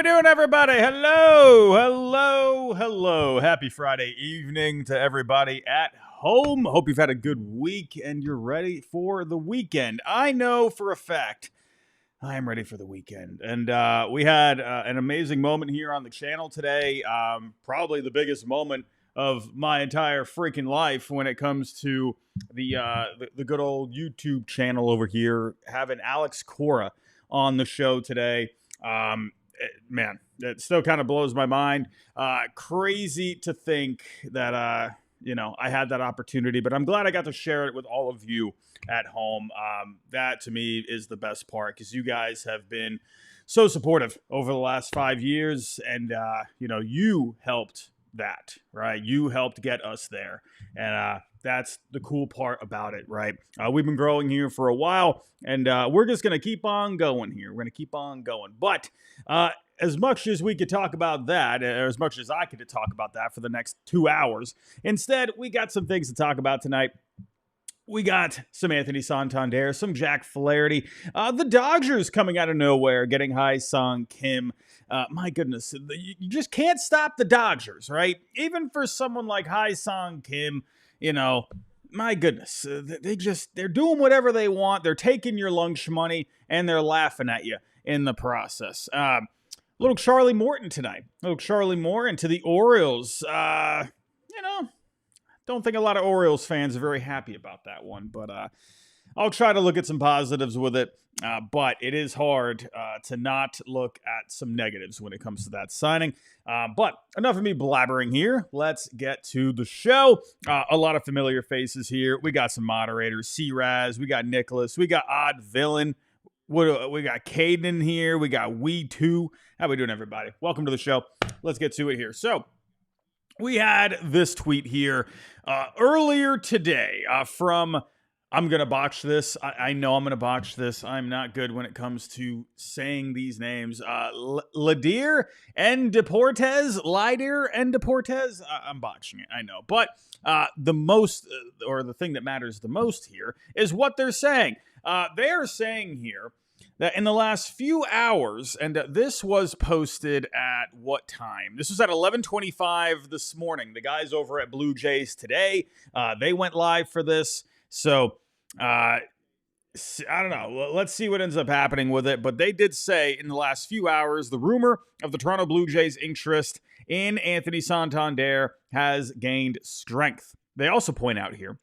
doing, everybody? Hello. Happy Friday evening to everybody at home. Hope you've had a good week and you're ready for the weekend. I know for a fact I am ready for the weekend. And we had an amazing moment here on the channel today. Probably the biggest moment of my entire freaking life when it comes to the good old YouTube channel over here, having Alex Cora on the show today. Man, it still kind of blows my mind. Crazy to think that, I had that opportunity, but I'm glad I got to share it with all of you at home. That to me is the best part because you guys have been so supportive over the last 5 years, and, you helped that, right? You helped get us there. And, that's the cool part about it, right? We've been growing here for a while, and we're just going to keep on going here. We're going to keep on going. But as much as we could talk about that, or as much as I could talk about that for the next 2 hours, instead, we got some things to talk about tonight. We got some Anthony Santander, some Jack Flaherty, the Dodgers coming out of nowhere, getting Ha-Seong Kim. My goodness, you just can't stop the Dodgers, right? Even for someone like Ha-Seong Kim, my goodness, they're doing whatever they want. They're taking your lunch money and they're laughing at you in the process. Little Charlie Morton tonight. Little Charlie Morton to the Orioles. Don't think a lot of Orioles fans are very happy about that one, but I'll try to look at some positives with it. But it is hard to not look at some negatives when it comes to that signing. But enough of me blabbering here. Let's get to the show. A lot of familiar faces here. We got some moderators. C-Raz. We got Nicholas. We got Odd Villain. We got Caden in here. We got We2. How we doing, everybody? Welcome to the show. Let's get to it here. So, we had this tweet here earlier today from, I'm going to botch this. I know I'm going to botch this. I'm not good when it comes to saying these names. Lidir and Deportes. I'm botching it, I know. But the thing that matters the most here is what they're saying. They are saying here that in the last few hours, and this was posted at what time? This was at 11:25 this morning. The guys over at Blue Jays today, they went live for this. So, I don't know. Let's see what ends up happening with it. But they did say in the last few hours, the rumor of the Toronto Blue Jays' interest in Anthony Santander has gained strength. They also point out here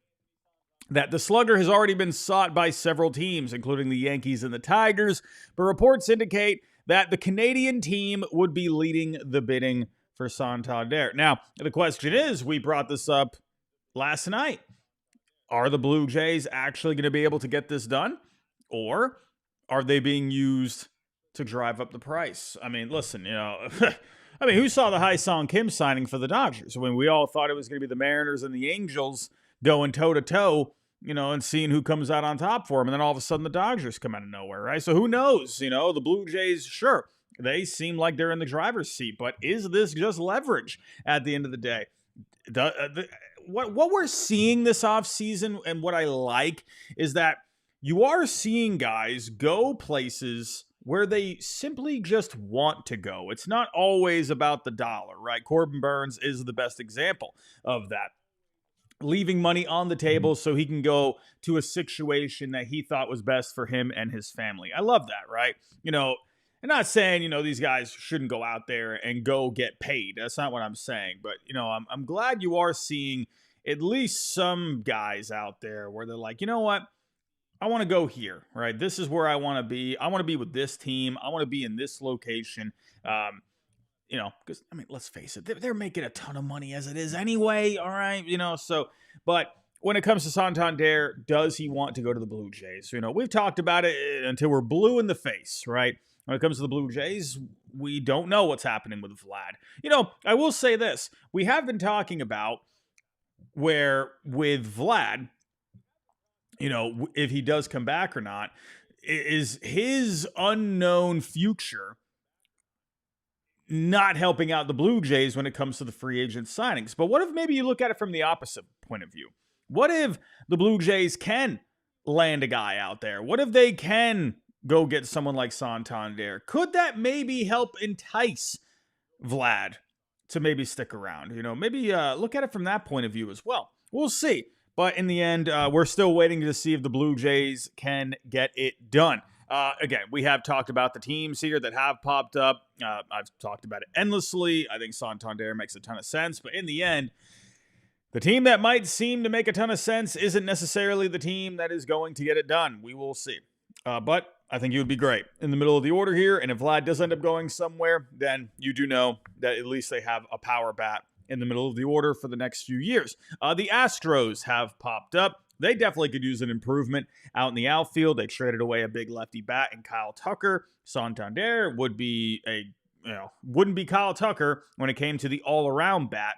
that the slugger has already been sought by several teams, including the Yankees and the Tigers, but reports indicate that the Canadian team would be leading the bidding for Santander. Now, the question is, we brought this up last night. Are the Blue Jays actually going to be able to get this done? Or are they being used to drive up the price? I mean, listen, who saw the Hyeseong Kim signing for the Dodgers when we all thought it was going to be the Mariners and the Angels going toe-to-toe, and seeing who comes out on top for them. And then all of a sudden the Dodgers come out of nowhere, right? So who knows? The Blue Jays, sure, they seem like they're in the driver's seat. But is this just leverage at the end of the day? What we're seeing this offseason and what I like is that you are seeing guys go places where they simply just want to go. It's not always about the dollar, right? Corbin Burns is the best example of that. Leaving money on the table so he can go to a situation that he thought was best for him and his family. I love that, right? I'm not saying, these guys shouldn't go out there and go get paid. That's not what I'm saying. But, I'm glad you are seeing at least some guys out there where they're like, you know what? I want to go here, right? This is where I want to be. I want to be with this team. I want to be in this location. Because, let's face it, they're making a ton of money as it is anyway, all right? But when it comes to Santander, does he want to go to the Blue Jays? We've talked about it until we're blue in the face, right? When it comes to the Blue Jays, we don't know what's happening with Vlad. I will say this. We have been talking about where with Vlad, if he does come back or not, is his unknown future not helping out the Blue Jays when it comes to the free agent signings. But what if maybe you look at it from the opposite point of view? What if the Blue Jays can land a guy out there? What if they can go get someone like Santander? Could that maybe help entice Vlad to maybe stick around? Maybe look at it from that point of view as well. We'll see. But in the end, we're still waiting to see if the Blue Jays can get it done. Again, we have talked about the teams here that have popped up. I've talked about it endlessly. I think Santander makes a ton of sense. But in the end, the team that might seem to make a ton of sense isn't necessarily the team that is going to get it done. We will see. But I think you would be great in the middle of the order here. And if Vlad does end up going somewhere, then you do know that at least they have a power bat in the middle of the order for the next few years. The Astros have popped up. They definitely could use an improvement out in the outfield. They traded away a big lefty bat in Kyle Tucker. Santander wouldn't be Kyle Tucker when it came to the all-around bat,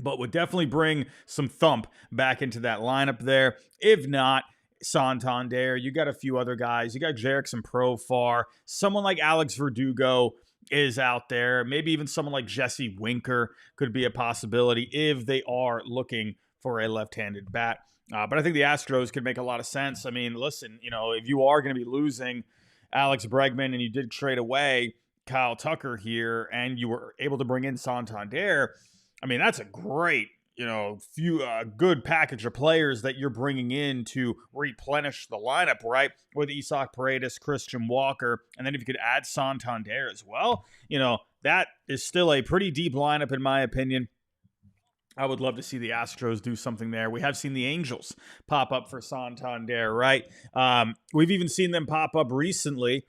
but would definitely bring some thump back into that lineup there. If not, Santander, you got a few other guys. You got Jerickson Profar. Someone like Alex Verdugo is out there. Maybe even someone like Jesse Winker could be a possibility if they are looking for a left-handed bat. But I think the Astros could make a lot of sense. I mean, listen, if you are going to be losing Alex Bregman and you did trade away Kyle Tucker here and you were able to bring in Santander, I mean, that's a great, good package of players that you're bringing in to replenish the lineup, right? With Isaac Paredes, Christian Walker, and then if you could add Santander as well, that is still a pretty deep lineup in my opinion. I would love to see the Astros do something there. We have seen the Angels pop up for Santander, right? We've even seen them pop up recently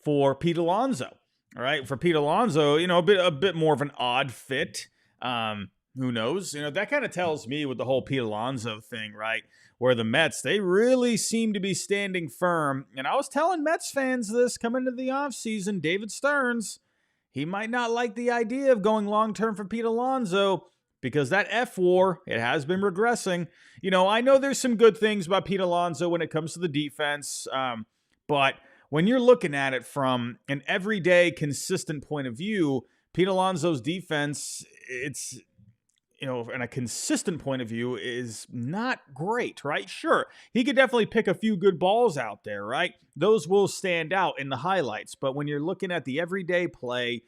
for Pete Alonso, all right? For Pete Alonso, a bit more of an odd fit. Who knows? That kind of tells me with the whole Pete Alonso thing, right? Where the Mets, they really seem to be standing firm. And I was telling Mets fans this coming into the offseason, David Stearns, he might not like the idea of going long-term for Pete Alonso because that F war, it has been regressing. I know there's some good things about Pete Alonso when it comes to the defense, but when you're looking at it from an everyday, consistent point of view, Pete Alonso's defense, it's, in a consistent point of view, is not great, right? Sure, he could definitely pick a few good balls out there, right? Those will stand out in the highlights. But when you're looking at the everyday play,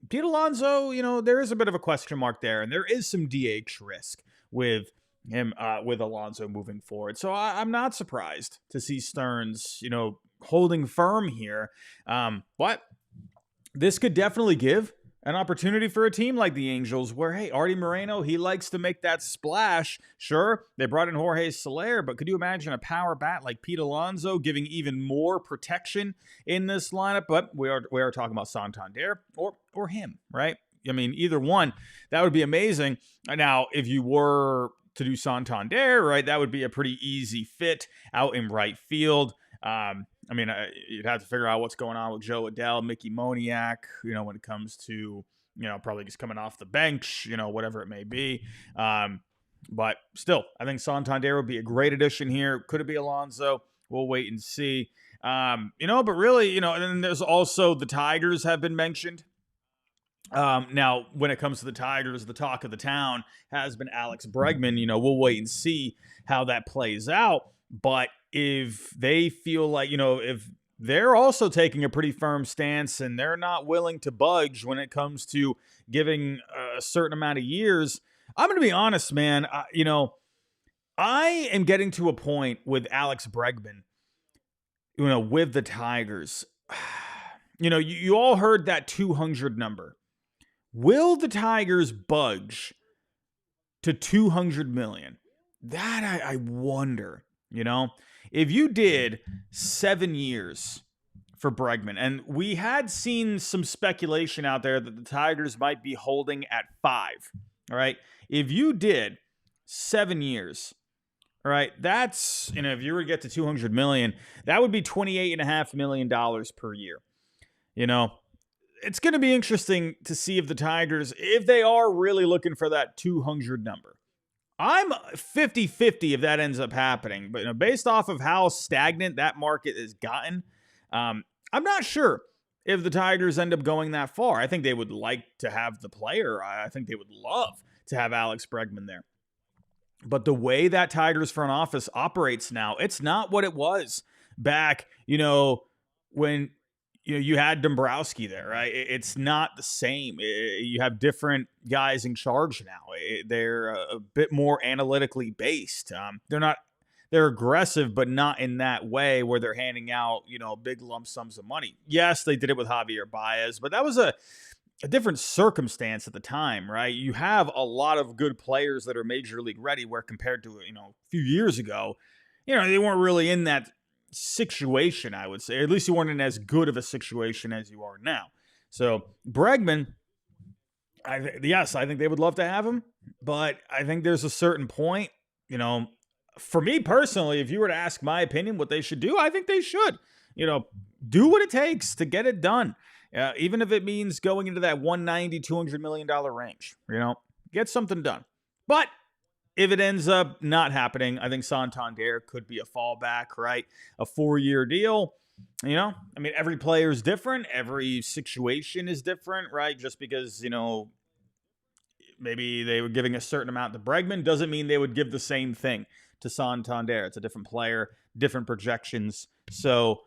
Pete Alonso, there is a bit of a question mark there. And there is some DH risk with him, with Alonso moving forward. So I'm not surprised to see Stearns, holding firm here. But this could definitely give an opportunity for a team like the Angels where, hey, Artie Moreno, he likes to make that splash. Sure, they brought in Jorge Soler, but could you imagine a power bat like Pete Alonso giving even more protection in this lineup? But we are talking about Santander or him, right? I mean, either one, that would be amazing. Now, if you were to do Santander, right, that would be a pretty easy fit out in right field. You'd have to figure out what's going on with Joe Adell, Mickey Moniak, when it comes to, probably just coming off the bench, whatever it may be. But still, I think Santander would be a great addition here. Could it be Alonso? We'll wait and see. But really, and then there's also the Tigers have been mentioned. Now, when it comes to the Tigers, the talk of the town has been Alex Bregman. We'll wait and see how that plays out. But if they feel like, if they're also taking a pretty firm stance and they're not willing to budge when it comes to giving a certain amount of years, I'm going to be honest, man. I am getting to a point with Alex Bregman, with the Tigers. You all heard that 200 number. Will the Tigers budge to 200 million? That I wonder. If you did 7 years for Bregman, and we had seen some speculation out there that the Tigers might be holding at 5, all right? If you did 7 years, all right, that's, if you were to get to 200 million, that would be $28.5 million per year. It's going to be interesting to see if the Tigers, if they are really looking for that 200 number. I'm 50-50 if that ends up happening. But based off of how stagnant that market has gotten, I'm not sure if the Tigers end up going that far. I think they would like to have the player. I think they would love to have Alex Bregman there. But the way that Tigers front office operates now, it's not what it was back, when you had Dombrowski there, right? It's not the same. You have different guys in charge now. They're a bit more analytically based. They're aggressive, but not in that way where they're handing out, big lump sums of money. Yes, they did it with Javier Baez, but that was a different circumstance at the time, right? You have a lot of good players that are major league ready, where compared to, a few years ago, they weren't really in that situation, I would say. At least you weren't in as good of a situation as you are now. So Bregman, yes, I think they would love to have him, but I think there's a certain point, for me personally, if you were to ask my opinion what they should do, I think they should, do what it takes to get it done. Even if it means going into that $190, $200 million range, get something done. But if it ends up not happening, I think Santander could be a fallback, right? A 4-year deal. Every player is different. Every situation is different, right? Just because, maybe they were giving a certain amount to Bregman doesn't mean they would give the same thing to Santander. It's a different player, different projections. So,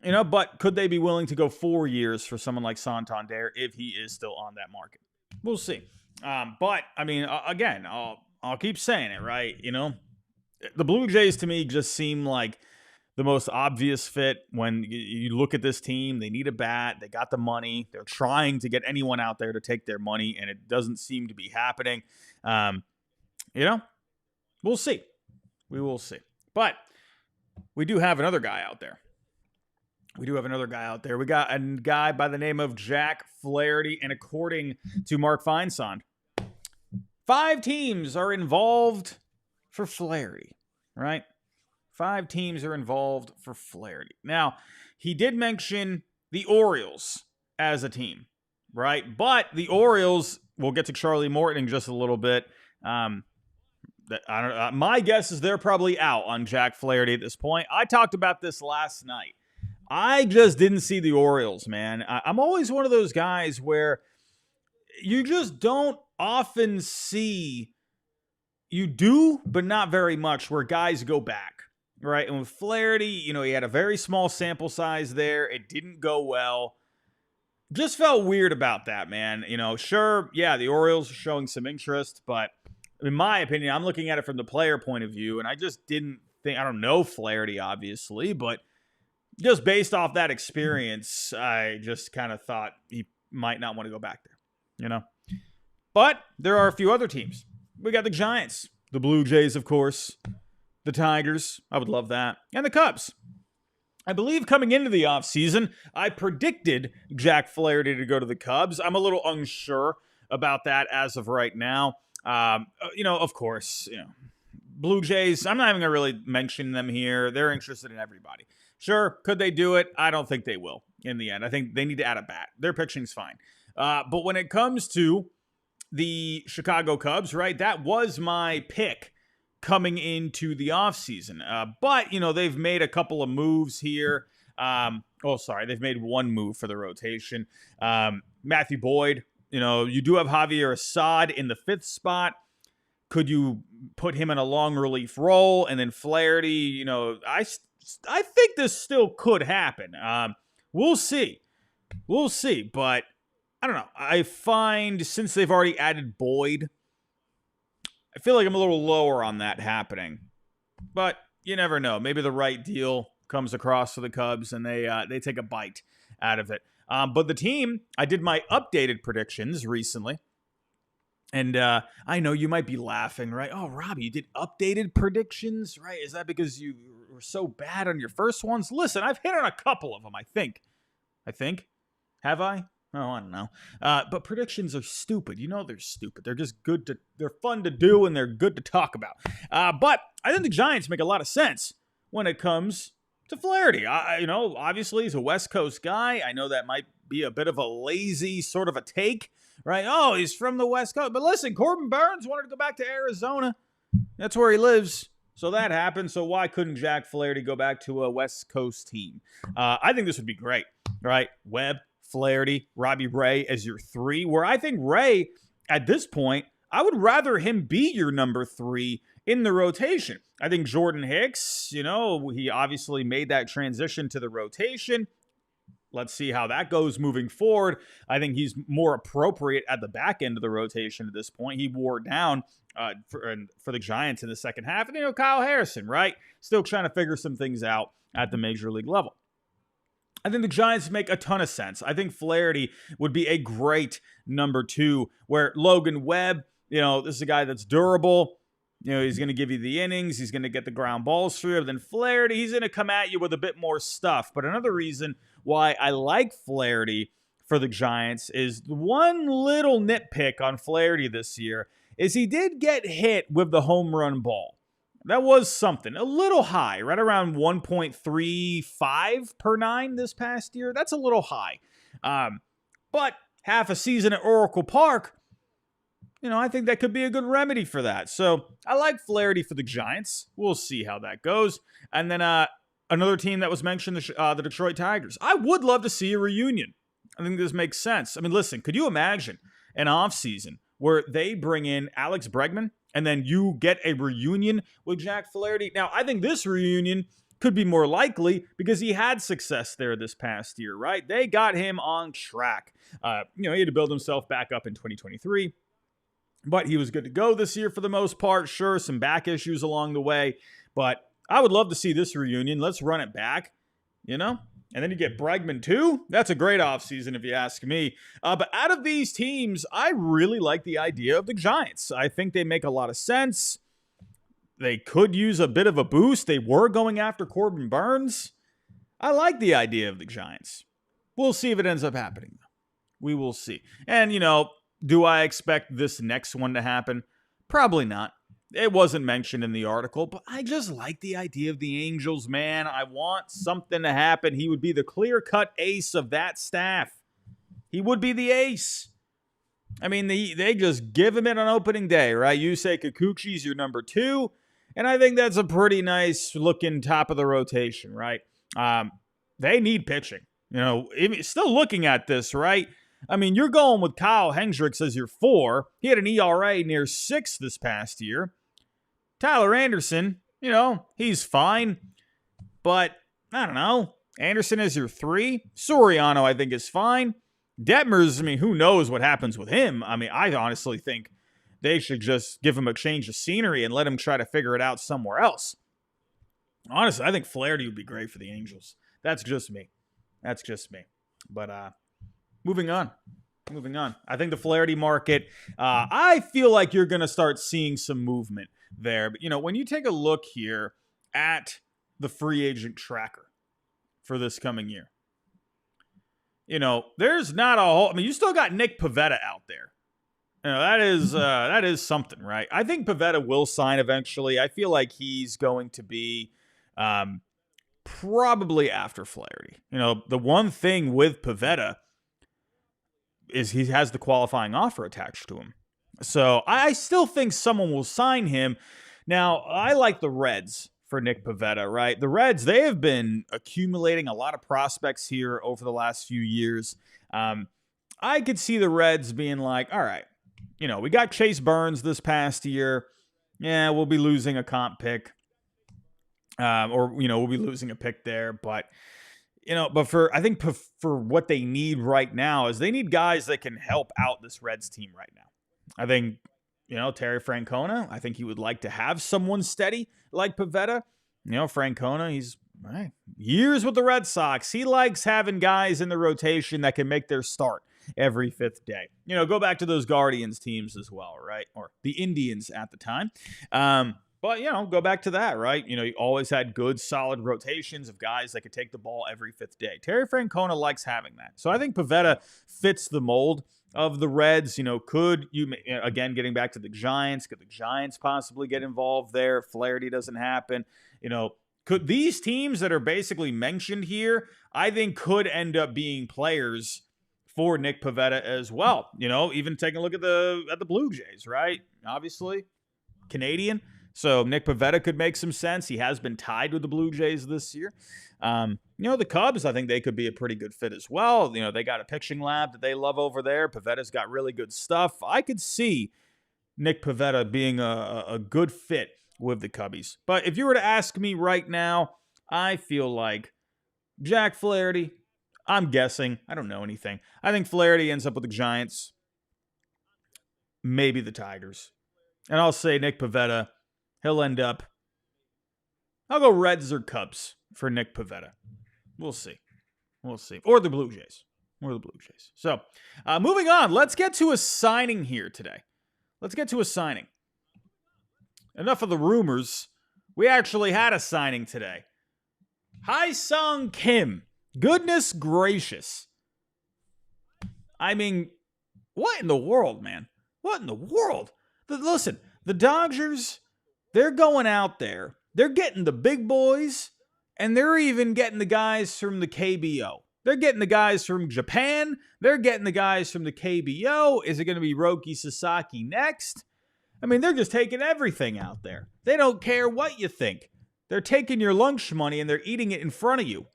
but could they be willing to go 4 years for someone like Santander if he is still on that market? We'll see. But, again, I'll keep saying it, right? The Blue Jays to me just seem like the most obvious fit when you look at this team. They need a bat. They got the money. They're trying to get anyone out there to take their money, and it doesn't seem to be happening. We'll see. We will see. But we do have another guy out there. We got a guy by the name of Jack Flaherty, and according to Mark Feinsand, 5 teams are involved for Flaherty, right? 5 teams are involved for Flaherty. Now, he did mention the Orioles as a team, right? But the Orioles, we'll get to Charlie Morton in just a little bit. My guess is they're probably out on Jack Flaherty at this point. I talked about this last night. I just didn't see the Orioles, man. I'm always one of those guys where you just don't often see, you do, but not very much, where guys go back, right? And with Flaherty, he had a very small sample size there. It didn't go well. Just felt weird about that, man. Sure, yeah, the Orioles are showing some interest, but in my opinion, I'm looking at it from the player point of view, and I just didn't think, I don't know Flaherty, obviously, but just based off that experience, I just kind of thought he might not want to go back there, But there are a few other teams. We got the Giants, the Blue Jays, of course, the Tigers. I would love that. And the Cubs. I believe coming into the offseason, I predicted Jack Flaherty to go to the Cubs. I'm a little unsure about that as of right now. Of course, Blue Jays, I'm not even going to really mention them here. They're interested in everybody. Sure, could they do it? I don't think they will in the end. I think they need to add a bat. Their pitching's fine. But when it comes to the Chicago Cubs, right, that was my pick coming into the offseason. But, they've made a couple of moves here. They've made one move for the rotation. Matthew Boyd, you do have Javier Assad in the 5th spot. Could you put him in a long relief role? And then Flaherty, I think this still could happen. We'll see. But I don't know. I find since they've already added Boyd, I feel like I'm a little lower on that happening. But you never know. Maybe the right deal comes across for the Cubs and they take a bite out of it. But the team, I did my updated predictions recently. And I know you might be laughing, right? Oh, Robbie, you did updated predictions, right? Is that because you were so bad on your first ones? Listen, I've hit on a couple of them, I think. Have I? Oh, I don't know. But predictions are stupid. They're stupid. They're just they're fun to do and they're good to talk about. But I think the Giants make a lot of sense when it comes to Flaherty. Obviously he's a West Coast guy. I know that might be a bit of a lazy sort of a take, right? Oh, he's from the West Coast. But listen, Corbin Burns wanted to go back to Arizona. That's where he lives. So that happened. So why couldn't Jack Flaherty go back to a West Coast team? I think this would be great, right? Webb, Flaherty, Robbie Ray as your 3, where I think Ray, at this point, I would rather him be your number 3 in the rotation. I think Jordan Hicks, he obviously made that transition to the rotation. Let's see how that goes moving forward. I think he's more appropriate at the back end of the rotation at this point. He wore down for the Giants in the second half. And, Kyle Harrison, right? Still trying to figure some things out at the major league level. I think the Giants make a ton of sense. I think Flaherty would be a great number 2, where Logan Webb, this is a guy that's durable. He's going to give you the innings. He's going to get the ground balls for you. Then Flaherty, he's going to come at you with a bit more stuff. But another reason why I like Flaherty for the Giants is one little nitpick on Flaherty this year is he did get hit with the home run ball. That was something. A little high, right around 1.35 per 9 this past year. That's a little high. But half a season at Oracle Park, I think that could be a good remedy for that. So I like Flaherty for the Giants. We'll see how that goes. And then another team that was mentioned, the Detroit Tigers. I would love to see a reunion. I think this makes sense. I mean, listen, could you imagine an offseason where they bring in Alex Bregman and then you get a reunion with Jack Flaherty? Now, I think this reunion could be more likely because he had success there this past year, right? They got him on track. He had to build himself back up in 2023. But he was good to go this year for the most part. Sure, some back issues along the way. But I would love to see this reunion. Let's run it back, And then you get Bregman too. That's a great offseason if you ask me. But out of these teams, I really like the idea of the Giants. I think they make a lot of sense. They could use a bit of a boost. They were going after Corbin Burns. I like the idea of the Giants. We'll see if it ends up happening. We will see. And, do I expect this next one to happen? Probably not. It wasn't mentioned in the article, but I just like the idea of the Angels, man. I want something to happen. He would be the clear-cut ace of that staff. He would be the ace. I mean, they just give him it on opening day, right? Yusei Kikuchi's your number 2, and I think that's a pretty nice-looking top of the rotation, right? They need pitching. Still looking at this, right? I mean, you're going with Kyle Hendricks as your 4. He had an ERA near 6 this past year. Tyler Anderson, he's fine. But, I don't know. Anderson is your 3. Soriano, I think, is fine. Detmers, who knows what happens with him? I honestly think they should just give him a change of scenery and let him try to figure it out somewhere else. Honestly, I think Flaherty would be great for the Angels. That's just me. But, Moving on. I think the Flaherty market, I feel like you're going to start seeing some movement there. But, when you take a look here at the free agent tracker for this coming year, there's not a whole, you still got Nick Pivetta out there. That is something, right? I think Pivetta will sign eventually. I feel like he's going to be probably after Flaherty. The one thing with Pivetta is he has the qualifying offer attached to him. So I still think someone will sign him. Now, I like the Reds for Nick Pivetta, right? The Reds, they have been accumulating a lot of prospects here over the last few years. I could see the Reds being like, all right, we got Chase Burns this past year. Yeah, we'll be losing a comp pick. We'll be losing a pick there. But I think for what they need right now is they need guys that can help out this Reds team right now. I think, Terry Francona, I think he would like to have someone steady like Pivetta. Francona, he's years with the Red Sox. He likes having guys in the rotation that can make their start every 5th day. Go back to those Guardians teams as well, right? Or the Indians at the time. But, go back to that, right? You always had good, solid rotations of guys that could take the ball every 5th day. Terry Francona likes having that. So I think Pivetta fits the mold of the Reds. Could you, again, getting back to the Giants, could the Giants possibly get involved there if Flaherty doesn't happen? Could these teams that are basically mentioned here, I think could end up being players for Nick Pivetta as well. Even taking a look at the Blue Jays, right? Obviously, Canadian. So Nick Pivetta could make some sense. He has been tied with the Blue Jays this year. The Cubs, I think they could be a pretty good fit as well. They got a pitching lab that they love over there. Pivetta's got really good stuff. I could see Nick Pivetta being a good fit with the Cubbies. But if you were to ask me right now, I feel like Jack Flaherty, I'm guessing. I don't know anything. I think Flaherty ends up with the Giants, maybe the Tigers. And I'll say Nick Pivetta, he'll end up. I'll go Reds or Cubs for Nick Pivetta. We'll see. We'll see. Or the Blue Jays. So, moving on. Let's get to a signing here today. Enough of the rumors. We actually had a signing today. Hyeseong Kim. Goodness gracious. I mean, what in the world, man? What in the world? Listen, the Dodgers, they're going out there. They're getting the big boys, and they're even getting the guys from the KBO. They're getting the guys from Japan. They're getting the guys from the KBO. Is it going to be Roki Sasaki next? I mean, they're just taking everything out there. They don't care what you think. They're taking your lunch money and they're eating it in front of you.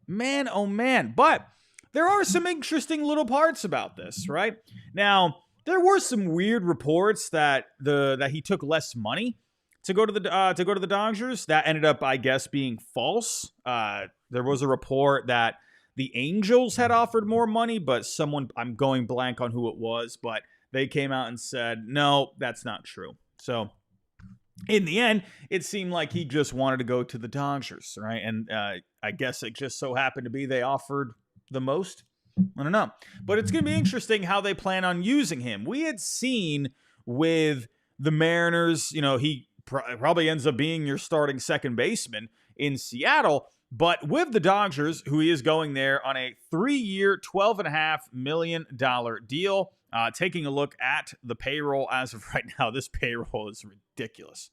Man, oh man. But there are some interesting little parts about this, right? Now, there were some weird reports that he took less money to go to the Dodgers. That ended up, I guess, being false. There was a report that the Angels had offered more money, but someone, I'm going blank on who it was, but they came out and said, no, that's not true. So in the end, it seemed like he just wanted to go to the Dodgers, right? And I guess it just so happened to be they offered the most. I don't know. But it's going to be interesting how they plan on using him. We had seen with the Mariners, he probably ends up being your starting second baseman in Seattle. But with the Dodgers, who he is going there on a 3-year, $12.5 million deal. Taking a look at the payroll as of right now, this payroll is ridiculous.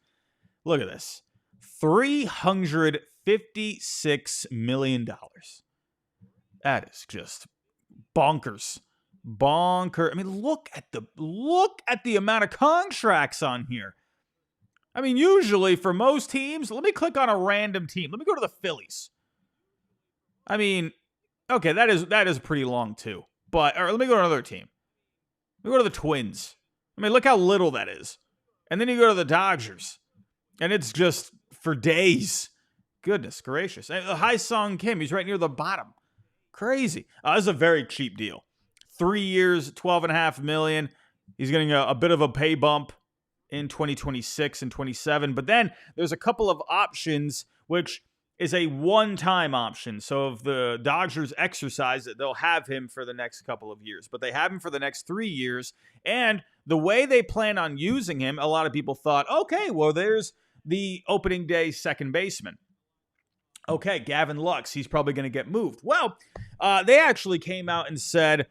Look at this. $356 million. That is just bonkers. I mean, look at the amount of contracts on here. I mean, usually for most teams, let me click on a random team. Let me go to the Phillies. I mean, okay, that is pretty long too. But let me go to another team. Let me go to the Twins. I mean, look how little that is. And then you go to the Dodgers. And it's just for days. Goodness gracious. Hyeseong Kim, he's right near the bottom. Crazy. This is a very cheap deal. 3 years, $12.5 million. He's getting a bit of a pay bump in 2026 and 27. But then there's a couple of options, which is a one-time option. So if the Dodgers exercise it, they'll have him for the next couple of years. But they have him for the next 3 years. And the way they plan on using him, a lot of people thought, okay, well, there's the opening day second baseman. Okay, Gavin Lux, he's probably going to get moved. Well, they actually came out and said,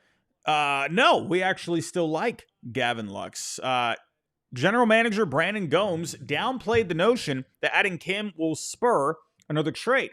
no, we actually still like Gavin Lux. General manager Brandon Gomes downplayed the notion that adding Kim will spur another trade.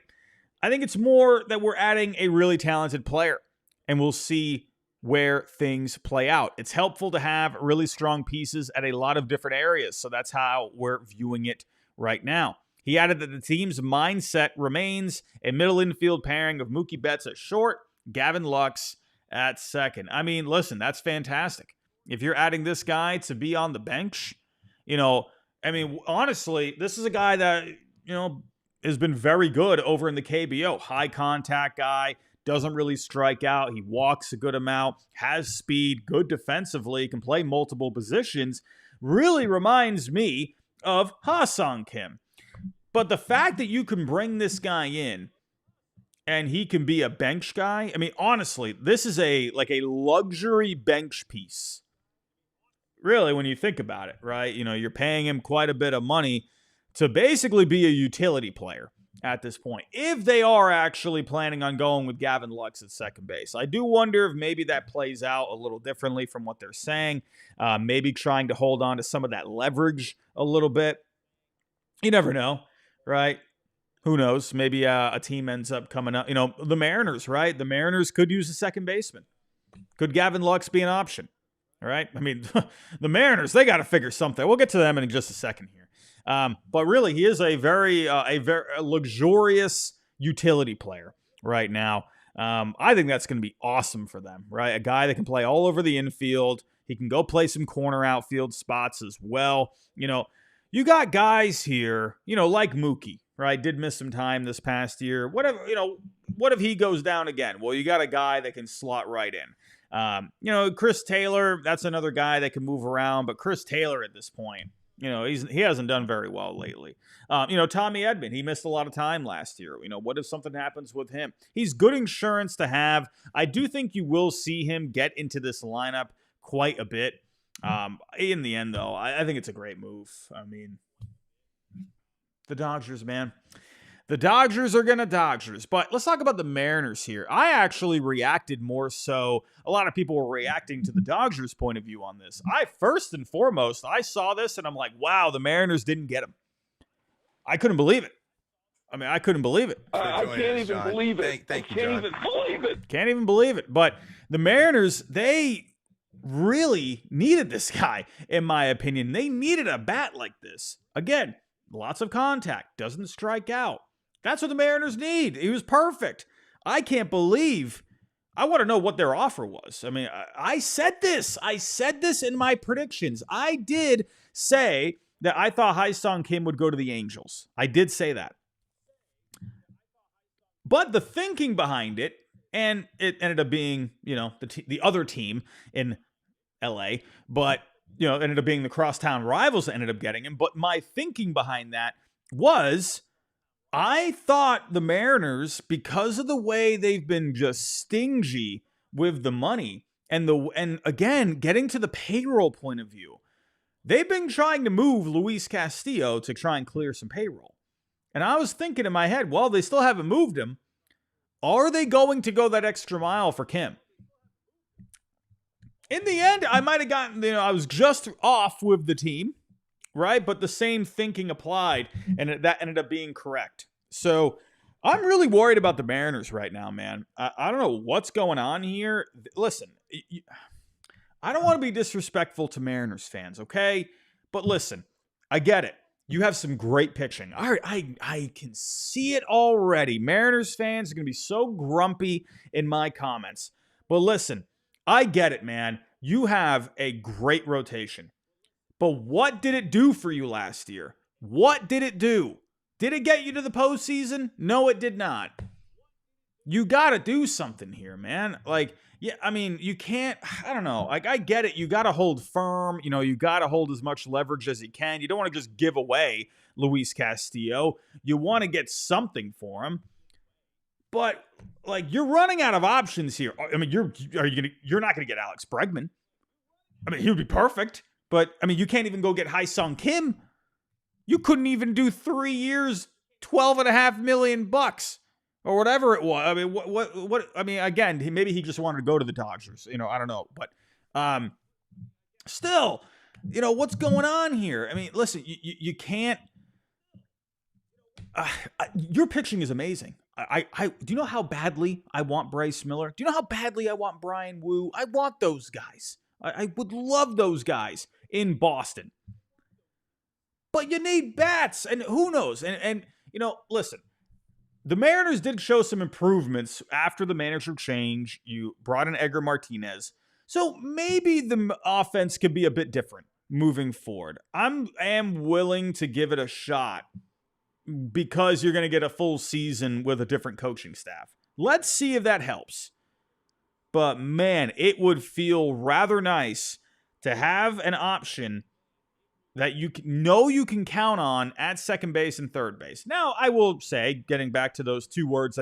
I think it's more that we're adding a really talented player, and we'll see where things play out. It's helpful to have really strong pieces at a lot of different areas, so that's how we're viewing it right now. He added that the team's mindset remains a middle infield pairing of Mookie Betts at short, Gavin Lux at second. I mean, listen, that's fantastic. If you're adding this guy to be on the bench, honestly, this is a guy that, has been very good over in the KBO. High contact guy, doesn't really strike out. He walks a good amount, has speed, good defensively, can play multiple positions. Really reminds me of Ha-Seong Kim. But the fact that you can bring this guy in and he can be a bench guy, I mean, honestly, this is a luxury bench piece. Really, when you think about it, right? You're paying him quite a bit of money to basically be a utility player at this point. If they are actually planning on going with Gavin Lux at second base, I do wonder if maybe that plays out a little differently from what they're saying. Maybe trying to hold on to some of that leverage a little bit. You never know, right? Who knows? Maybe a team ends up coming up. The Mariners, right? The Mariners could use a second baseman. Could Gavin Lux be an option? All right. I mean, the Mariners, they got to figure something. We'll get to them in just a second here. But really, he is a very luxurious utility player right now. I think that's going to be awesome for them, right? A guy that can play all over the infield. He can go play some corner outfield spots as well. you got guys here, like Mookie, right? Did miss some time this past year. Whatever, what if he goes down again? Well, you got a guy that can slot right in. Chris Taylor, that's another guy that can move around, but Chris Taylor at this point, he hasn't done very well lately. Tommy Edman, he missed a lot of time last year. What if something happens with him? He's good insurance to have. I do think you will see him get into this lineup quite a bit. In the end, though, I think it's a great move. I mean, the Dodgers, man. The Dodgers are going to Dodgers. But let's talk about the Mariners here. I actually reacted more so. A lot of people were reacting to the Dodgers' point of view on this. First and foremost, I saw this and I'm like, wow, the Mariners didn't get him. I couldn't believe it. I couldn't believe it. I can't even believe it. Thank you, John. Can't even believe it. But the Mariners, they really needed this guy, in my opinion. They needed a bat like this. Again, lots of contact, doesn't strike out. That's what the Mariners need. He was perfect. I can't believe. I want to know what their offer was. I said this. I said this in my predictions. I did say that I thought Hyeseong Kim would go to the Angels. I did say that. But the thinking behind it, and it ended up being, the other team in LA, but, ended up being the crosstown rivals that ended up getting him. But my thinking behind that was, I thought the Mariners, because of the way they've been just stingy with the money, and again, getting to the payroll point of view, they've been trying to move Luis Castillo to try and clear some payroll. And I was thinking in my head, well, they still haven't moved him. Are they going to go that extra mile for Kim? In the end, I might have gotten, I was just off with the team, right? But the same thinking applied, and that ended up being correct. So I'm really worried about the Mariners right now, man. I don't know what's going on here. Listen, I don't want to be disrespectful to Mariners fans, okay? But listen, I get it. You have some great pitching. I can see it already. Mariners fans are going to be so grumpy in my comments. But listen, I get it, man. You have a great rotation. But what did it do for you last year? What did it do? Did it get you to the postseason? No, it did not. You got to do something here, man. You can't, I don't know. I get it. You got to hold firm. You got to hold as much leverage as you can. You don't want to just give away Luis Castillo. You want to get something for him. But, you're running out of options here. You're not going to get Alex Bregman. He would be perfect. But, you can't even go get Hyeseong Kim. You couldn't even do 3 years, $12.5 million. Or whatever it was. Again, maybe he just wanted to go to the Dodgers. I don't know. But still, what's going on here? Listen, you can't. Your pitching is amazing. Do you know how badly I want Bryce Miller? Do you know how badly I want Brian Wu? I want those guys. I would love those guys in Boston. But you need bats, and who knows? And listen. The Mariners did show some improvements after the manager change. You brought in Edgar Martinez. So maybe the offense could be a bit different moving forward. I am willing to give it a shot because you're going to get a full season with a different coaching staff. Let's see if that helps. But man, it would feel rather nice to have an option that you can count on at second base and third base. Now, I will say, getting back to those 3 words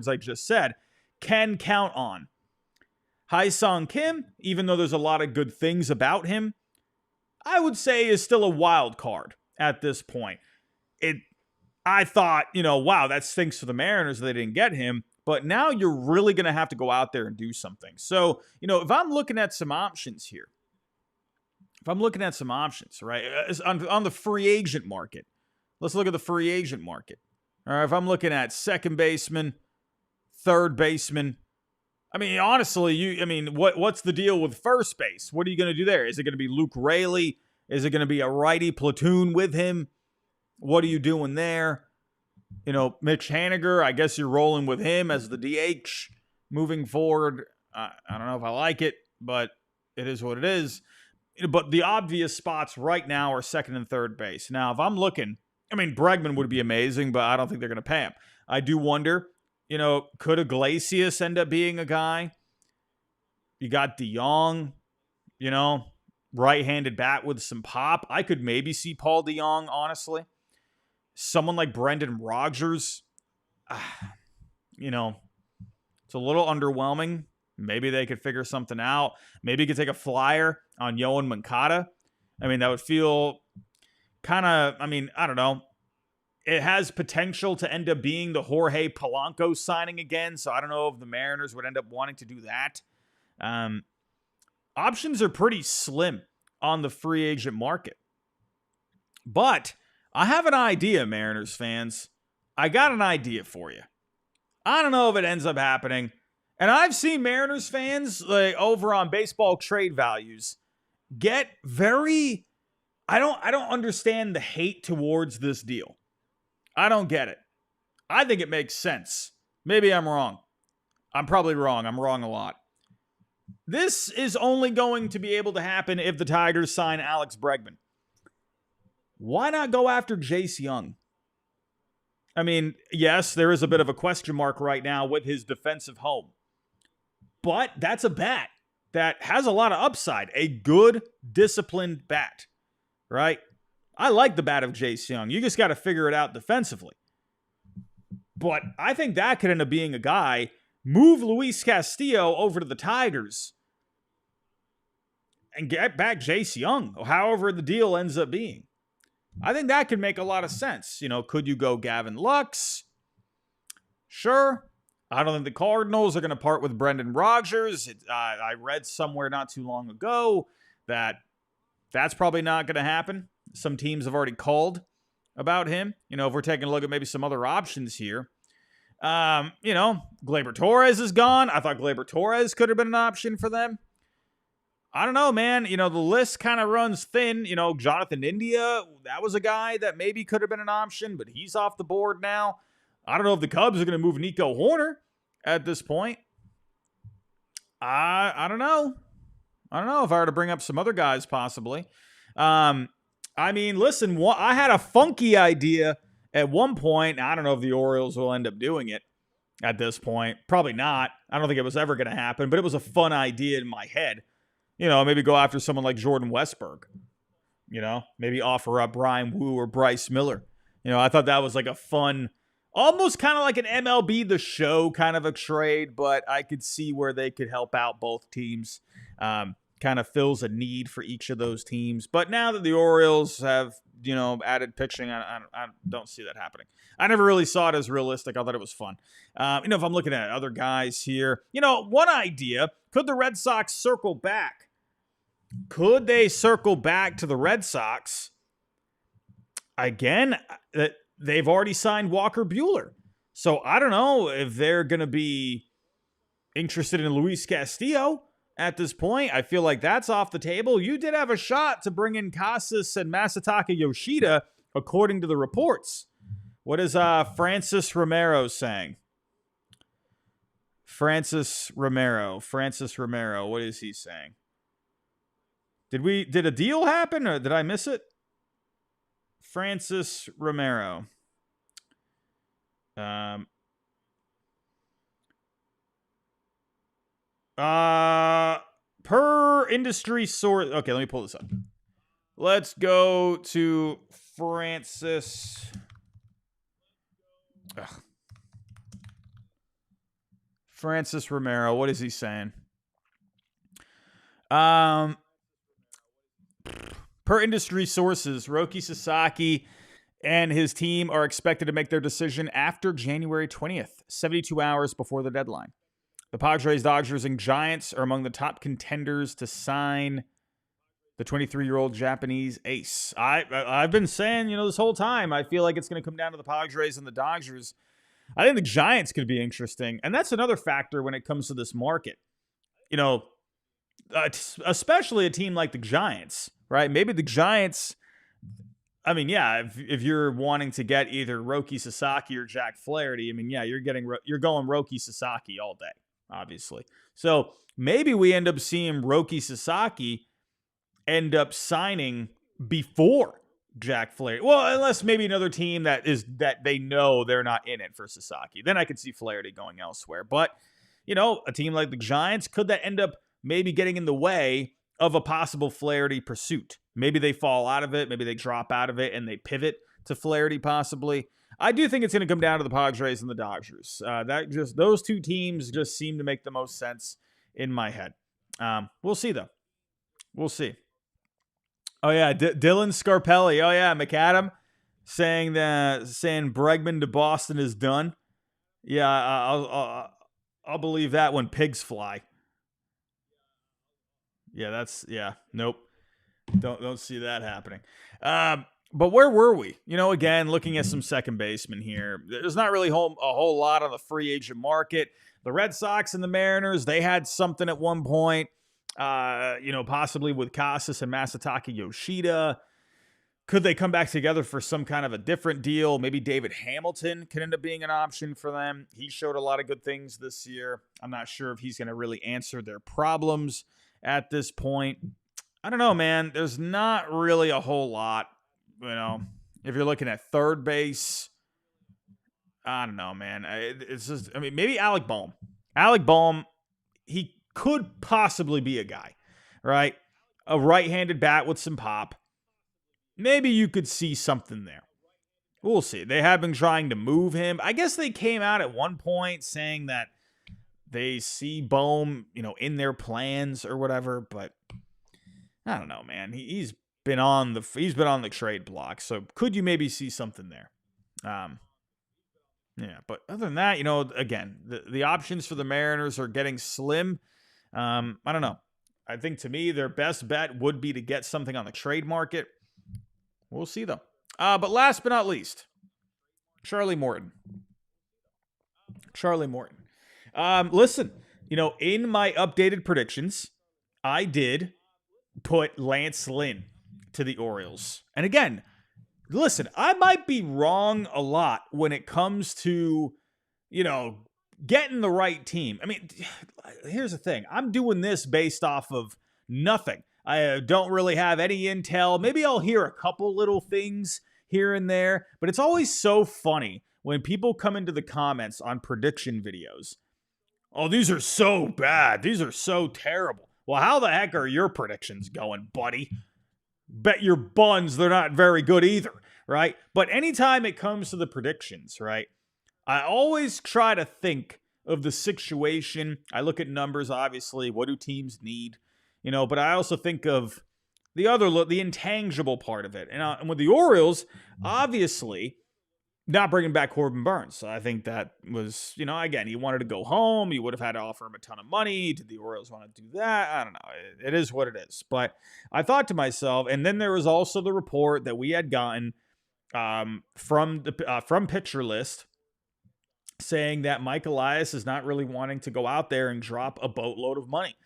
I just said, can count on. Hyeseong Kim, even though there's a lot of good things about him, I would say is still a wild card at this point. I thought, wow, that stinks for the Mariners they didn't get him, but now you're really going to have to go out there and do something. So, if I'm looking at some options here, right, on the free agent market, let's look at the free agent market. All right, if I'm looking at second baseman, third baseman, honestly, what's the deal with first base? What are you going to do there? Is it going to be Luke Raley? Is it going to be a righty platoon with him? What are you doing there? Mitch Haniger, I guess you're rolling with him as the DH moving forward. I don't know if I like it, but it is what it is. But the obvious spots right now are second and third base. Now, if I'm looking, Bregman would be amazing, but I don't think they're going to pay him. I do wonder, could Iglesias end up being a guy? You got DeYoung, right-handed bat with some pop. I could maybe see Paul DeYoung, honestly. Someone like Brendan Rodgers, it's a little underwhelming. Maybe they could figure something out. Maybe you could take a flyer on Yohan Moncada. That would feel kind of, I don't know. It has potential to end up being the Jorge Polanco signing again, so I don't know if the Mariners would end up wanting to do that. Options are pretty slim on the free agent market. But I have an idea, Mariners fans. I got an idea for you. I don't know if it ends up happening. And I've seen Mariners fans over on Baseball Trade Values get very... I don't understand the hate towards this deal. I don't get it. I think it makes sense. Maybe I'm wrong. I'm probably wrong. I'm wrong a lot. This is only going to be able to happen if the Tigers sign Alex Bregman. Why not go after Hyeseong? Yes, there is a bit of a question mark right now with his defensive home. But that's a bat that has a lot of upside. A good, disciplined bat, right? I like the bat of Hyeseong. You just got to figure it out defensively. But I think that could end up being a guy. Move Luis Castillo over to the Tigers and get back Hyeseong, however the deal ends up being. I think that could make a lot of sense. Could you go Gavin Lux? Sure. I don't think the Cardinals are going to part with Brendan Rodgers. I read somewhere not too long ago that that's probably not going to happen. Some teams have already called about him. If we're taking a look at maybe some other options here. Gleyber Torres is gone. I thought Gleyber Torres could have been an option for them. I don't know, man. The list kind of runs thin. Jonathan India, that was a guy that maybe could have been an option, but he's off the board now. I don't know if the Cubs are going to move Nico Horner at this point. I don't know. I don't know if I were to bring up some other guys possibly. Listen, I had a funky idea at one point. I don't know if the Orioles will end up doing it at this point. Probably not. I don't think it was ever going to happen, but it was a fun idea in my head. Maybe go after someone like Jordan Westburg. Maybe offer up Brian Wu or Bryce Miller. I thought that was like a fun, almost kind of like an MLB The Show kind of a trade, but I could see where they could help out both teams. Kind of fills a need for each of those teams. But now that the Orioles have, added pitching, I don't see that happening. I never really saw it as realistic. I thought it was fun. If I'm looking at other guys here, one idea, could the Red Sox circle back? Could they circle back to the Red Sox? Again, they've already signed Walker Buehler. So I don't know if they're going to be interested in Luis Castillo at this point. I feel like that's off the table. You did have a shot to bring in Casas and Masataka Yoshida, according to the reports. What is Francis Romero saying? Francis Romero, what is he saying? Did a deal happen or did I miss it? Francis Romero. Per industry source. Okay, let me pull this up. Let's go to Francis. Francis Romero. What is he saying? Per industry sources, Roki Sasaki and his team are expected to make their decision after January 20th, 72 hours before the deadline. The Padres, Dodgers, and Giants are among the top contenders to sign the 23-year-old Japanese ace. I've been saying, this whole time, I feel like it's going to come down to the Padres and the Dodgers. I think the Giants could be interesting. And that's another factor when it comes to this market. Especially a team like the Giants, right? Maybe the Giants, if you're wanting to get either Roki Sasaki or Jack Flaherty, you're going Roki Sasaki all day, obviously. So maybe we end up seeing Roki Sasaki end up signing before Jack Flaherty. Well, unless maybe another team that they know they're not in it for Sasaki. Then I could see Flaherty going elsewhere. But, a team like the Giants, could that end up maybe getting in the way of a possible Flaherty pursuit? Maybe they fall out of it. Maybe they drop out of it and they pivot to Flaherty possibly. I do think it's going to come down to the Padres and the Dodgers. Those two teams just seem to make the most sense in my head. We'll see, though. We'll see. Oh, yeah, Dylan Scarpelli. Oh, yeah, McAdam saying Bregman to Boston is done. Yeah, I'll believe that when pigs fly. Yeah, nope. Don't see that happening. But where were we? Again, looking at some second basemen here. There's not really a whole lot on the free agent market. The Red Sox and the Mariners, they had something at one point. Possibly with Casas and Masataka Yoshida. Could they come back together for some kind of a different deal? Maybe David Hamilton could end up being an option for them. He showed a lot of good things this year. I'm not sure if he's going to really answer their problems at this point. I don't know, man. There's not really a whole lot, if you're looking at third base. I don't know, man. It's just, maybe Alec Bohm. Alec Bohm, he could possibly be a guy, right? A right-handed bat with some pop. Maybe you could see something there. We'll see. They have been trying to move him. I guess they came out at one point saying that they see Bohm, in their plans or whatever, but I don't know, man. He's been on the trade block, so could you maybe see something there? Yeah, but other than that, again, the options for the Mariners are getting slim. I don't know. I think to me, their best bet would be to get something on the trade market. We'll see, though. But last but not least, Charlie Morton. Listen, in my updated predictions, I did put Lance Lynn to the Orioles. And again, listen, I might be wrong a lot when it comes to, getting the right team. Here's the thing. I'm doing this based off of nothing. I don't really have any intel. Maybe I'll hear a couple little things here and there, but it's always so funny when people come into the comments on prediction videos. Oh, these are so bad. These are so terrible. Well, how the heck are your predictions going, buddy? Bet your buns they're not very good either, right? But anytime it comes to the predictions, right, I always try to think of the situation. I look at numbers, obviously. What do teams need? But I also think of the intangible part of it. And with the Orioles, obviously, not bringing back Corbin Burns. I think that was, again, he wanted to go home. You would have had to offer him a ton of money. Did the Orioles want to do that? I don't know. It is what it is. But I thought to myself, and then there was also the report that we had gotten from Pitcher List saying that Mike Elias is not really wanting to go out there and drop a boatload of money.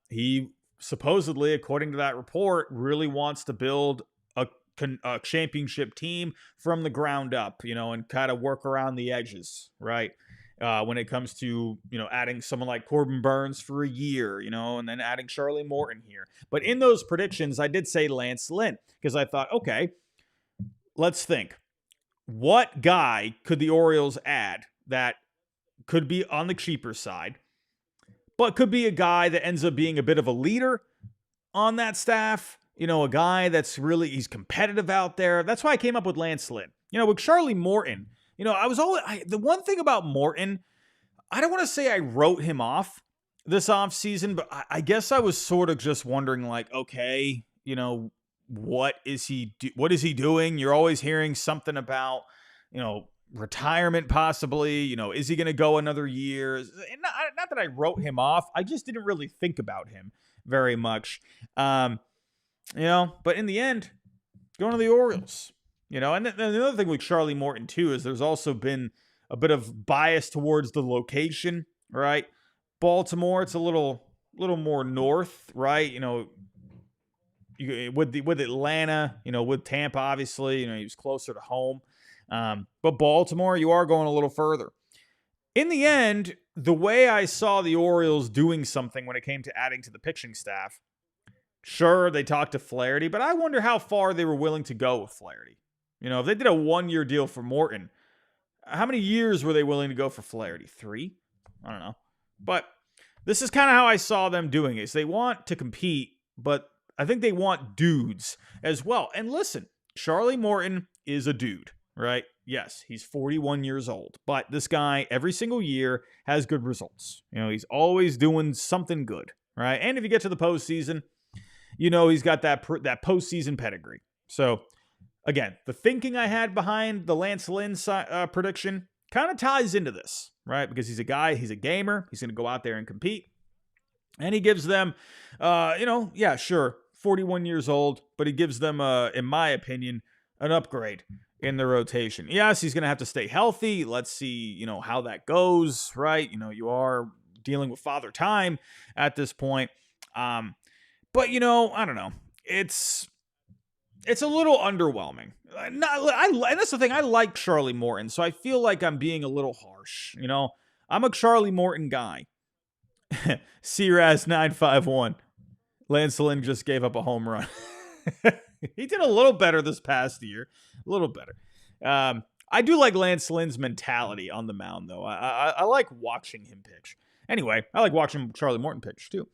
He supposedly, according to that report, really wants to build a championship team from the ground up, and kind of work around the edges, right? When it comes to, adding someone like Corbin Burns for a year, and then adding Charlie Morton here. But in those predictions, I did say Lance Lynn because I thought, okay, let's think. What guy could the Orioles add that could be on the cheaper side, but could be a guy that ends up being a bit of a leader on that staff? A guy that's he's competitive out there. That's why I came up with Lance Lynn. With Charlie Morton, the one thing about Morton, I don't want to say I wrote him off this offseason, but I guess I was sort of just wondering, like, okay, what is he doing? You're always hearing something about, retirement possibly. Is he going to go another year? And not that I wrote him off. I just didn't really think about him very much. But in the end, going to the Orioles. And the other thing with Charlie Morton too is there's also been a bit of bias towards the location, right? Baltimore, it's a little more north, right? With Atlanta, with Tampa, obviously, he was closer to home. But Baltimore, you are going a little further. In the end, the way I saw the Orioles doing something when it came to adding to the pitching staff, Sure, they talked to Flaherty, but I wonder how far they were willing to go with Flaherty. If they did a 1-year deal for Morton, how many years were they willing to go for Flaherty? 3? I don't know. But this is kind of how I saw them doing it. They want to compete, but I think they want dudes as well. And listen, Charlie Morton is a dude, right? Yes, he's 41 years old, but this guy every single year has good results. He's always doing something good, right? And if you get to the postseason, he's got that postseason pedigree. So again, the thinking I had behind the Lance Lynn prediction kind of ties into this, right? Because he's a guy, he's a gamer, he's going to go out there and compete. And he gives them, sure, 41 years old, but he gives them, in my opinion, an upgrade in the rotation. Yes, he's going to have to stay healthy. Let's see, how that goes, right? You are dealing with father time at this point. But, I don't know. It's a little underwhelming. And that's the thing. I like Charlie Morton, so I feel like I'm being a little harsh. I'm a Charlie Morton guy. CRAS951. Lance Lynn just gave up a home run. He did a little better this past year. A little better. I do like Lance Lynn's mentality on the mound, though. I like watching him pitch. Anyway, I like watching Charlie Morton pitch, too.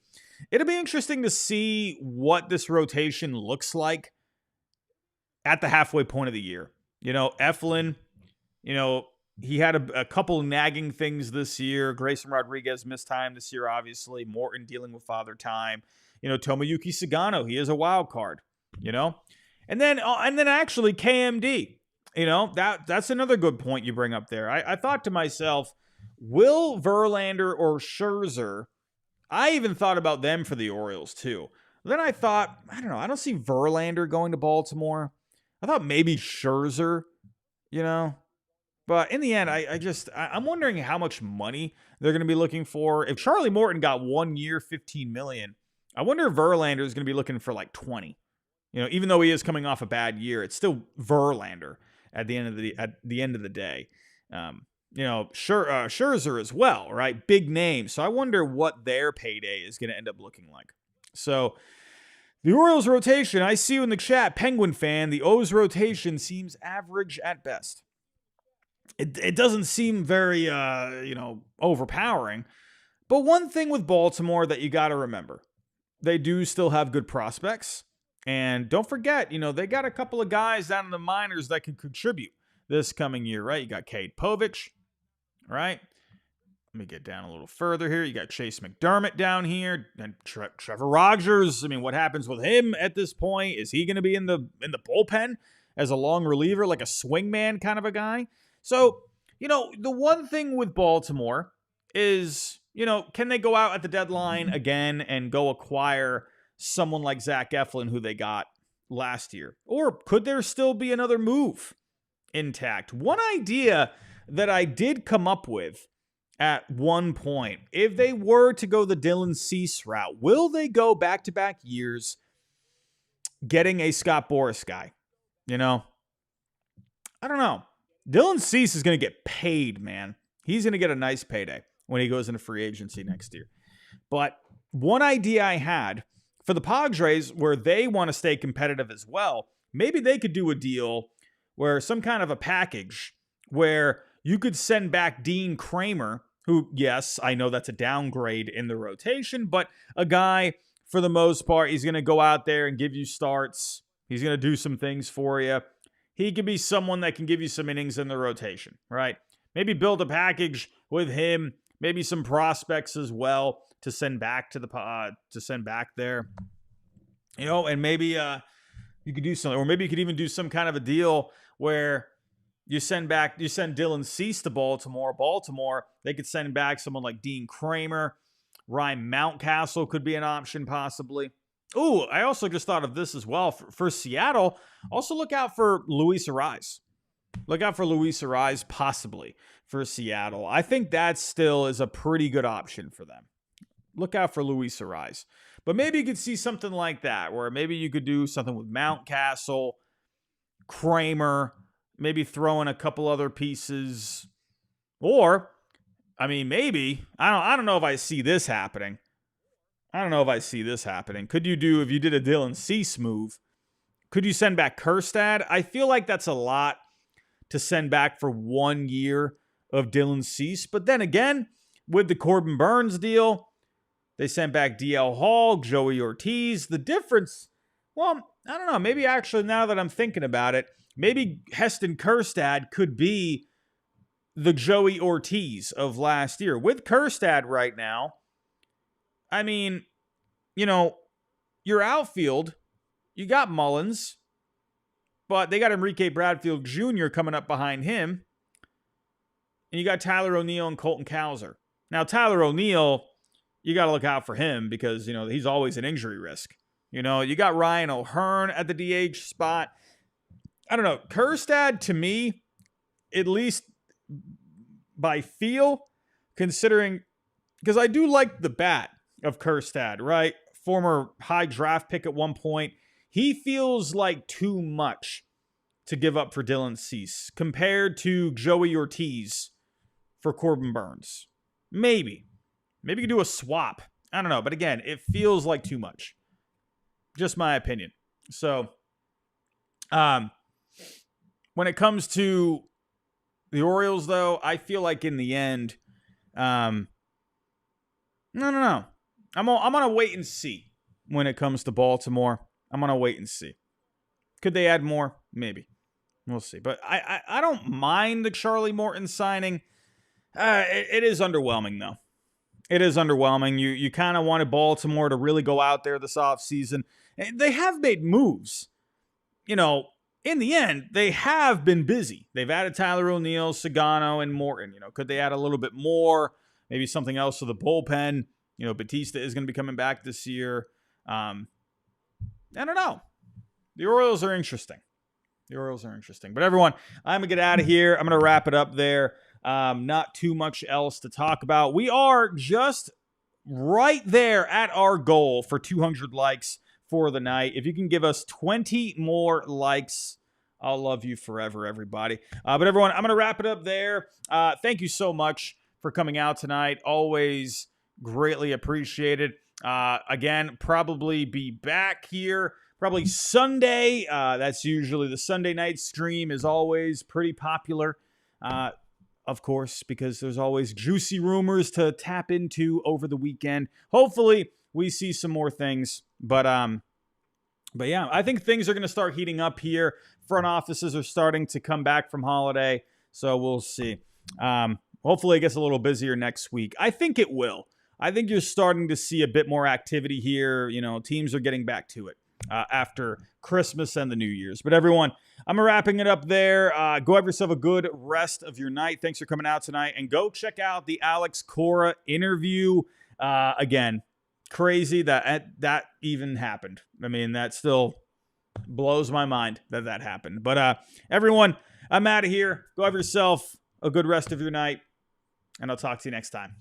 It'll be interesting to see what this rotation looks like at the halfway point of the year. Eflin, he had a couple nagging things this year. Grayson Rodriguez missed time this year, obviously. Morton dealing with father time. Tomoyuki Sagano, he is a wild card, And then actually KMD, that's another good point you bring up there. I thought to myself, will Verlander or Scherzer, I even thought about them for the Orioles too. Then I thought, I don't know, I don't see Verlander going to Baltimore. I thought maybe Scherzer, But in the end, I'm wondering how much money they're going to be looking for. If Charlie Morton got 1 year, $15 million, I wonder if Verlander is going to be looking for like 20. Even though he is coming off a bad year, it's still Verlander at the end of the day. Scherzer as well, right? Big name. So I wonder what their payday is going to end up looking like. So the Orioles rotation, I see you in the chat, Penguin fan. The O's rotation seems average at best. It doesn't seem very, overpowering. But one thing with Baltimore that you got to remember, they do still have good prospects. And don't forget, they got a couple of guys down in the minors that can contribute this coming year, right? You got Cade Povich, right? Let me get down a little further here. You got Chase McDermott down here, and Trevor Rogers. I mean, what happens with him at this point? Is he going to be in the bullpen as a long reliever, like a swingman kind of a guy? So, the one thing with Baltimore is, can they go out at the deadline again and go acquire someone like Zach Eflin, who they got last year? Or could there still be another move intact? One idea that I did come up with at one point, if they were to go the Dylan Cease route, will they go back-to-back years getting a Scott Boras guy? I don't know. Dylan Cease is going to get paid, man. He's going to get a nice payday when he goes into free agency next year. But one idea I had for the Padres, where they want to stay competitive as well, maybe they could do a deal where some kind of a package where you could send back Dean Kramer, who, yes, I know that's a downgrade in the rotation, but a guy, for the most part, he's going to go out there and give you starts. He's going to do some things for you. He could be someone that can give you some innings in the rotation, right? Maybe build a package with him, maybe some prospects as well to send back to there. And maybe you could do something, or maybe you could even do some kind of a deal where you send Dylan Cease to Baltimore. They could send back someone like Dean Kramer. Ryan Mountcastle could be an option possibly. Ooh, I also just thought of this as well. For Seattle, also look out for Luis Arise. Look out for Luis Arise possibly for Seattle. I think that still is a pretty good option for them. Look out for Luis Arise. But maybe you could see something like that, where maybe you could do something with Mountcastle, Kramer, maybe throw in a couple other pieces. Or, maybe, I don't know if I see this happening. I don't know if I see this happening. Could you do, if you did a Dylan Cease move, could you send back Kjerstad? I feel like that's a lot to send back for 1 year of Dylan Cease. But then again, with the Corbin Burns deal, they sent back DL Hall, Joey Ortiz. The difference, well, I don't know. Maybe actually now that I'm thinking about it, maybe Heston Kjerstad could be the Joey Ortiz of last year. With Kjerstad right now, I mean, you know, your outfield, you got Mullins, but they got Enrique Bradfield Jr. coming up behind him. And you got Tyler O'Neill and Colton Cowser. Now, Tyler O'Neill, you got to look out for him because, you know, he's always an injury risk. You know, you got Ryan O'Hearn at the DH spot. I don't know. Kjerstad, to me, at least by feel, considering, because I do like the bat of Kjerstad, right? Former high draft pick at one point. He feels like too much to give up for Dylan Cease compared to Joey Ortiz for Corbin Burns. Maybe you could do a swap. I don't know. But again, it feels like too much. Just my opinion. So, when it comes to the Orioles, though, I feel like in the end, no. I'm going to wait and see when it comes to Baltimore. I'm going to wait and see. Could they add more? Maybe. We'll see. But I don't mind the Charlie Morton signing. It is underwhelming, though. It is underwhelming. You kind of wanted Baltimore to really go out there this offseason. They have made moves. You know, in the end, they have been busy. They've added Tyler O'Neill, Sagano, and Morton. You know, could they add a little bit more? Maybe something else to the bullpen. You know, Batista is going to be coming back this year. I don't know. The Orioles are interesting. But everyone, I'm going to get out of here. I'm going to wrap it up there. Not too much else to talk about. We are just right there at our goal for 200 likes for the night. If you can give us 20 more likes, I'll love you forever, everybody. But everyone, I'm going to wrap it up there. Thank you so much for coming out tonight. Always greatly appreciated. Again, probably be back here probably Sunday. That's usually the Sunday night stream is always pretty popular. Of course, because there's always juicy rumors to tap into over the weekend. Hopefully we see some more things, but yeah, I think things are going to start heating up here. Front offices are starting to come back from holiday, so we'll see. Hopefully it gets a little busier next week. I think it will. I think you're starting to see a bit more activity here. You know, teams are getting back to it after Christmas and the New Year's. But everyone, I'm wrapping it up there. Go have yourself a good rest of your night. Thanks for coming out tonight. And go check out the Alex Cora interview. Again, crazy that even happened. I mean, that still blows my mind that happened. But everyone, I'm out of here. Go have yourself a good rest of your night. And I'll talk to you next time.